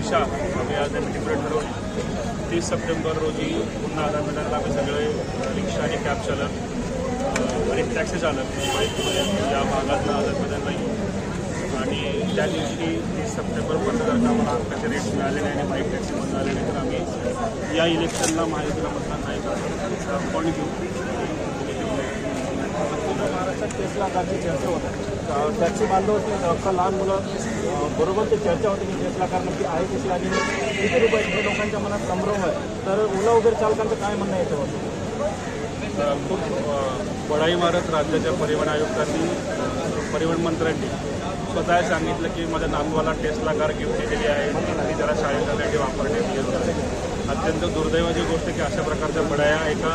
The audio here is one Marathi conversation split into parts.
दिशा आम्ही आज मीटिंगकडे ठरवली 30 सप्टेंबर रोजी पुन्हा आधार मैदानाला आम्ही सगळे रिक्षा आणि कॅब चालक आणि टॅक्सी चालक या भागातनं आधार मैदानाला येऊ आणि त्या दिवशी 30 सप्टेंबरपर्यंत जर का आम्हाला अंकाचे रेट्स मिळाले नाही आणि बाईक टॅक्सी बंद झाले नाही तर आम्ही या इलेक्शनला महायुतीला मतदान नाही करणार आपण घेऊ. महाराष्ट्रात टेस्ला कारची चर्चा होते, टॅक्सी बांधव अख्खा लहान मुलं बरोबर ते चर्चा होते की टेस्ला कार नक्की आहे कशी आणि किती रुपये हे लोकांच्या मनात संभ्रम आहे. तर ओला उबेर चालकांचं काय म्हणणं आहे याच्यावर? खूप बढाई मारत राज्याच्या परिवहन आयुक्तांनी परिवहन मंत्र्यांनी स्वतः सांगितलं की माझ्या नातवाला टेस्ला कार गिफ्ट दिलेली आहे, ती त्याला शाळेत जाण्यासाठी वापरण्यात येत आहे. अत्यंत दुर्दैवाची गोष्ट की अशा प्रकारच्या बढाया एका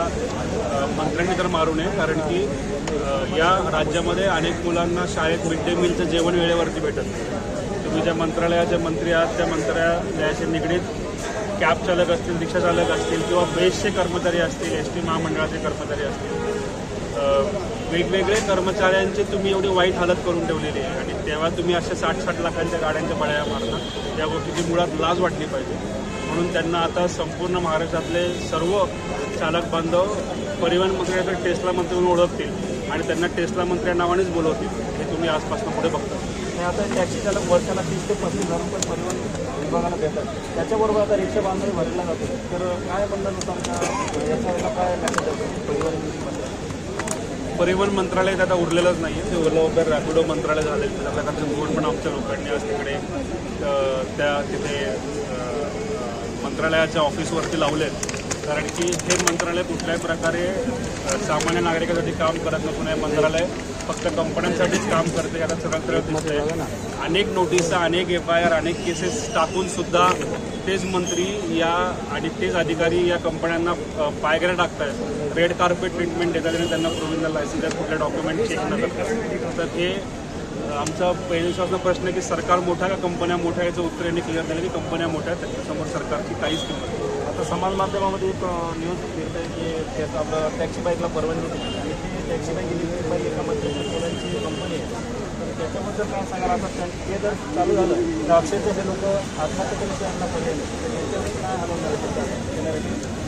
मंत्र्यांनी तर मारू नये, कारण की या राज्यामध्ये अनेक मुलांना शाळेत मिड डे मीलचं जेवण वेळेवरती भेटत नाही. तुम्ही ज्या मंत्रालयाचे मंत्री आहात त्या मंत्रालयाशी निगडीत कॅब चालक असतील, रिक्षा चालक असतील किंवा बेस्टचे कर्मचारी असतील, एसटी महामंडळाचे कर्मचारी असतील, वेगवेगळे कर्मचाऱ्यांची तुम्ही एवढी वाईट हालत करून ठेवलेली आहे आणि तेव्हा तुम्ही अशा 60-60 लाखांच्या गाड्यांच्या बढाया मारता. या गोष्टीची मुळात लाज वाटली पाहिजे. म्हणून त्यांना आता संपूर्ण महाराष्ट्रातले सर्व चालक बांधव परिवहन मंत्र्याचं टेस्ला मंत्री म्हणून ओळखतील आणि त्यांना टेस्ला मंत्री नावानेच बोलवतील. हे तुम्ही आजपासून पुढे बघता. आता टॅक्सी चालक वर्षाला 30 ते 35,000 रुपये परिवहन विभागाला देतात, त्याच्याबरोबर आता रिक्षा बांधव भरला जातो. तर काय म्हणणं होतं याच्या वेळेला काय परिवहन मंत्रालय आता उरलेलंच नाही आहे. ते ओला उबेर रॅपिडो मंत्रालय झालेलं त्याच्या प्रकारचं बोर्ड पण आमच्या लोकांनी आज तिकडे तिथे मंत्रालयाच्या ऑफिसवरती लावले आहेत. कारण की हे मंत्रालय कुठल्याही प्रकारे सामान्य नागरिकांसाठी काम करत नसून हे मंत्रालय फक्त कंपन्यांसाठीच काम करते. आता सरळ दिसतंय अनेक नोटिसा, अनेक FIR, अनेक केसेस टाकून सुद्धा तेच मंत्री या आणि तेच अधिकारी या कंपन्यांना पायघ्या टाकत आहेत, रेड कार्पेट ट्रीटमेंट देतात आणि त्यांना प्रोव्हिजनल लायसन्स कुठले डॉक्युमेंट चेक न करतात. तर हे आमचा पहिल्यापासून प्रश्न आहे की सरकार मोठा का कंपन्या मोठ्या, याचं उत्तर यांनी क्लिअर झालं की कंपन्या मोठ्या आहेत, त्याच्यासमोर सरकारची काहीच किंमत नाही. आता समाज माध्यमामध्ये एक न्यूज फिरत आहे की आपलं टॅक्सी बाईकला परवानगी दिली आणि ती टॅक्सी बाईक इलेक्ट्रिक बाईक एका मध्यवर्ती कंपनी आहे. तर त्याच्याबद्दल काय सांगाल? आता ते जर चालू झालं तर अक्षरशः हे लोक आत्महत्या केल्याचे यांना पर्याय नाही. काय हलवणार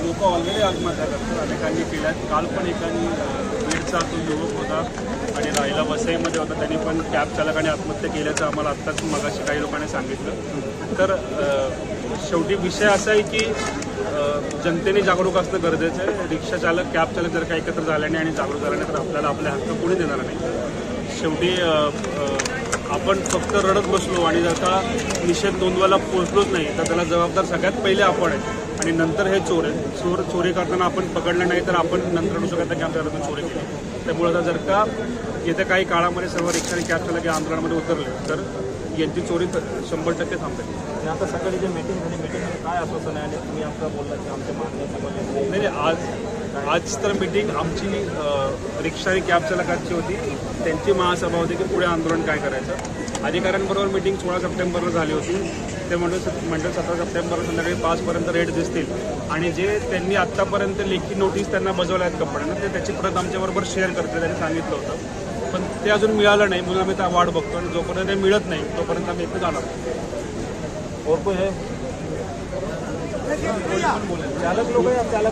लोक ऑलरेडी आत्महत्या करतात, अनेकांनी केल्यात. काल पण एकाने बीडचा तो युवक होता आणि राहिला वसईमध्ये होता, त्यांनी पण कॅब चालकाने आत्महत्या केल्याचं आम्हाला आत्ताच मगाशी काही लोकांनी सांगितलं. तर शेवटी विषय असा आहे की जनतेने जागरूक असणं गरजेचं आहे. रिक्षा चालक, कॅब चालक जर का एकत्र झाल्याने आणि जागरूक झाल्याने तर आपल्याला आपले हक्क कोणी देणार नाही. शेवटी आपण फक्त रडत बसलो आणि जर का निषेध नोंदवायला पोहोचलोच नाही तर त्याला जबाबदार सगळ्यात पहिले आपण आहे आणि नंतर हे चोर आहे. चोरी करताना आपण पकडलं नाही तर आपण नंतर म्हणू शकत की आमच्या घरातून चोरी केली. त्यामुळे आता जर का येत्या काही काळामध्ये सर्व रिक्षा आणि कॅब चालक या आंदोलनामध्ये उतरले तर यांची चोरी 100% थांबेल. आणि आता सकाळी जे मीटिंग झाली, मीटिंगमध्ये काय आश्वासन आहे आणि तुम्ही आमचा बोलला की आमच्या मागण्या नाही, आज तर मीटिंग आमची रिक्षा आणि कॅब चालकांची होती. त्यांची महासभा होती की पुढे आंदोलन काय करायचं. अधिकाऱ्यांबरोबर मीटिंग 16 सप्टेंबरला झाली होती. ते म्हणजे 17 सप्टेंबर संध्याकाळी 5पर्यंत रेट दिसतील आणि जे त्यांनी आत्तापर्यंत लेखी नोटीस त्यांना बजावल्या आहेत कंपन्यांना ते त्याची प्रत आमच्याबरोबर शेअर करते त्यांनी सांगितलं होतं. पण ते अजून मिळालं नाही म्हणून आम्ही त्या वाट बघतो आणि जोपर्यंत ते मिळत नाही तोपर्यंत आम्ही इथे जाणार. और कोई है चालक लोग चालक